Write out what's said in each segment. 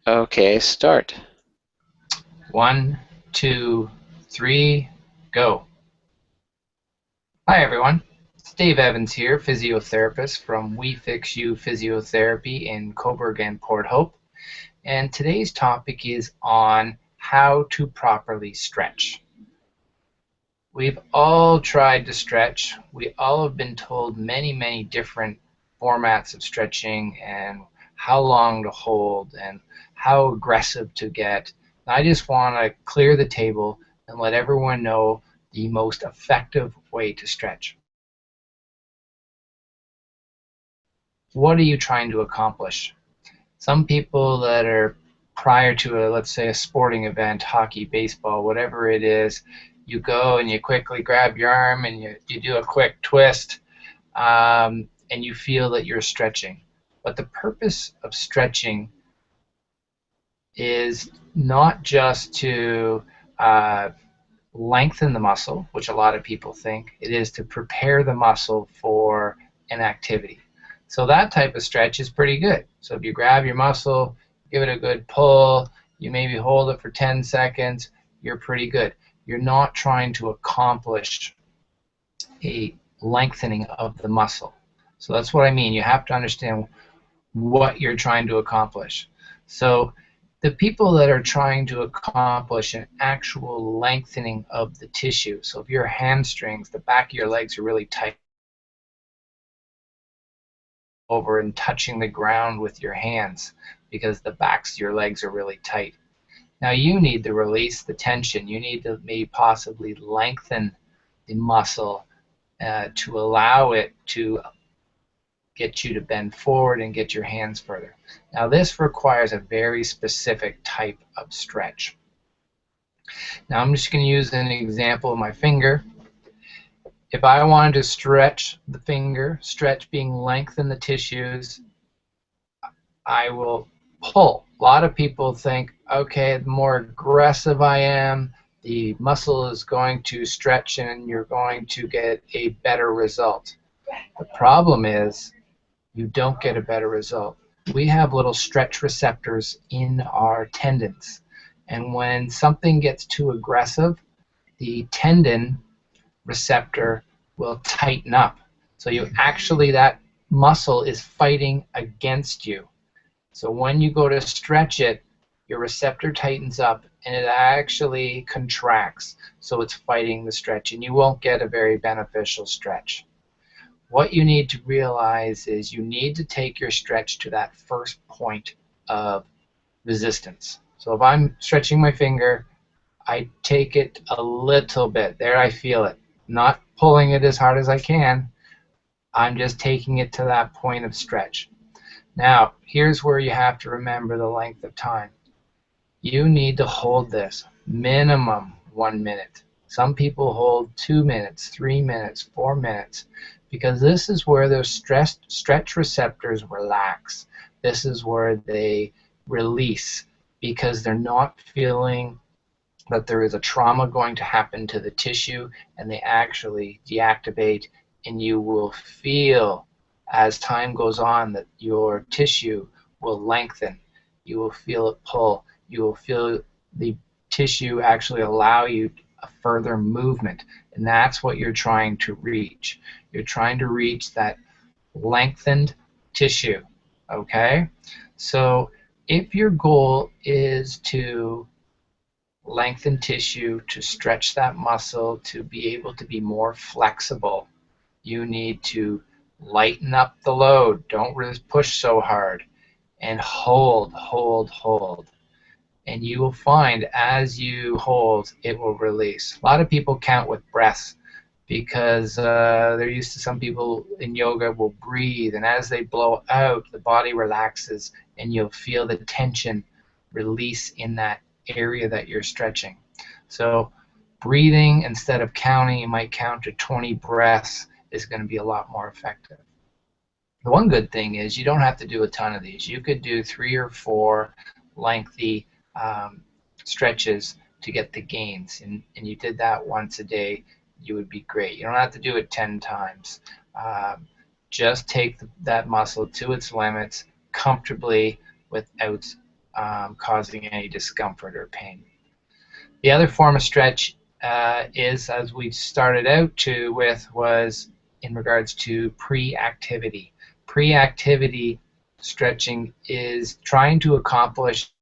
Okay, start. 1, 2, 3, go. Hi everyone, it's Dave Evans here, physiotherapist from We Fix You Physiotherapy in Cobourg and Port Hope. And today's topic is on how to properly stretch. We've all tried to stretch. We all have been told many different formats of stretching and how long to hold and how aggressive to get. I just want to clear the table and let everyone know the most effective way to stretch. What are you trying to accomplish? Some people that are prior to let's say a sporting event, hockey, baseball, whatever it is, you go and you quickly grab your arm and you do a quick twist, and you feel that you're stretching. But the purpose of stretching is not just to lengthen the muscle, which a lot of people think. It is to prepare the muscle for an activity. So that type of stretch is pretty good. So if you grab your muscle, give it a good pull, you maybe hold it for 10 seconds, you're pretty good. You're not trying to accomplish a lengthening of the muscle. So that's what I mean. You have to understand what you're trying to accomplish. So the people that are trying to accomplish an actual lengthening of the tissue, so if your hamstrings, the back of your legs are really tight over and touching the ground with your hands because the backs of your legs are really tight. Now you need to release the tension. You need to maybe possibly lengthen the muscle to allow it to get you to bend forward and get your hands further. Now this requires a very specific type of stretch. Now I'm just going to use an example of my finger. If I wanted to stretch the finger, stretch being lengthen the tissues, I will pull. A lot of people think, okay, the more aggressive I am, the muscle is going to stretch and you're going to get a better result. The problem is you don't get a better result. We have little stretch receptors in our tendons. And when something gets too aggressive, the tendon receptor will tighten up. So that muscle is fighting against you. So when you go to stretch it, your receptor tightens up and it actually contracts. So it's fighting the stretch and you won't get a very beneficial stretch. What you need to realize is you need to take your stretch to that first point of resistance. So if I'm stretching my finger, I take it a little bit. There I feel it. Not pulling it as hard as I can. I'm just taking it to that point of stretch. Now, here's where you have to remember the length of time. You need to hold this minimum 1 minute. Some people hold 2 minutes, 3 minutes, 4 minutes, because this is where those stretch receptors relax. This is where they release because they're not feeling that there is a trauma going to happen to the tissue, and they actually deactivate, and you will feel as time goes on that your tissue will lengthen. You will feel it pull. You will feel the tissue actually allow you a further movement, and that's what you're trying to reach. You're trying to reach that lengthened tissue. Okay? So if your goal is to lengthen tissue, to stretch that muscle, to be able to be more flexible, you need to lighten up the load. Don't really push so hard. And hold, hold, hold. And you will find as you hold, it will release. A lot of people count with breaths because they're used to, some people in yoga will breathe, and as they blow out, the body relaxes, and you'll feel the tension release in that area that you're stretching. So breathing, instead of counting, you might count to 20 breaths, is going to be a lot more effective. The one good thing is you don't have to do a ton of these. You could do 3 or 4 lengthy stretches to get the gains, and you did that once a day, you would be great. You don't have to do it 10 times. Just take that muscle to its limits comfortably without causing any discomfort or pain. The other form of stretch is, as we started out was in regards to pre-activity. Pre-activity stretching is trying to accomplish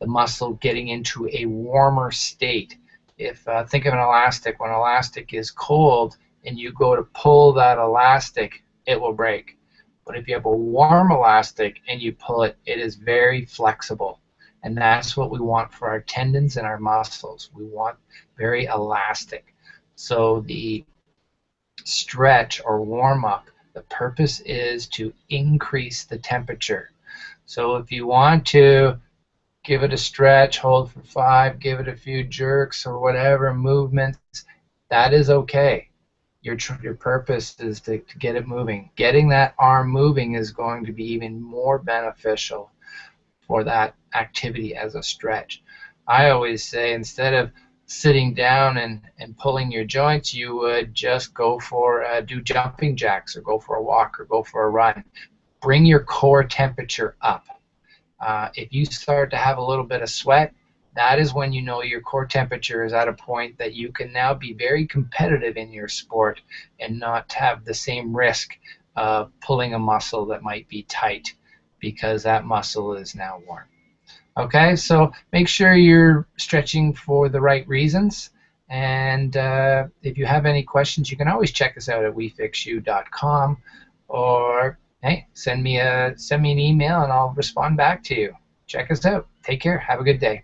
the muscle getting into a warmer state. If think of an elastic, when elastic is cold and you go to pull that elastic, it will break. But if you have a warm elastic and you pull it, it is very flexible. And that's what we want for our tendons and our muscles. We want very elastic. So the stretch or warm up, the purpose is to increase the temperature. So if you want to give it a stretch, hold for 5, give it a few jerks or whatever movements, that is okay. Your purpose is to get it moving. Getting that arm moving is going to be even more beneficial for that activity as a stretch. I always say, instead of sitting down and pulling your joints, you would just go for do jumping jacks, or go for a walk, or go for a run. Bring your core temperature up. If you start to have a little bit of sweat, that is when you know your core temperature is at a point that you can now be very competitive in your sport and not have the same risk of pulling a muscle that might be tight, because that muscle is now warm. Okay, so make sure you're stretching for the right reasons. And if you have any questions, you can always check us out at wefixyou.com, or hey, send me an email and I'll respond back to you. Check us out. Take care. Have a good day.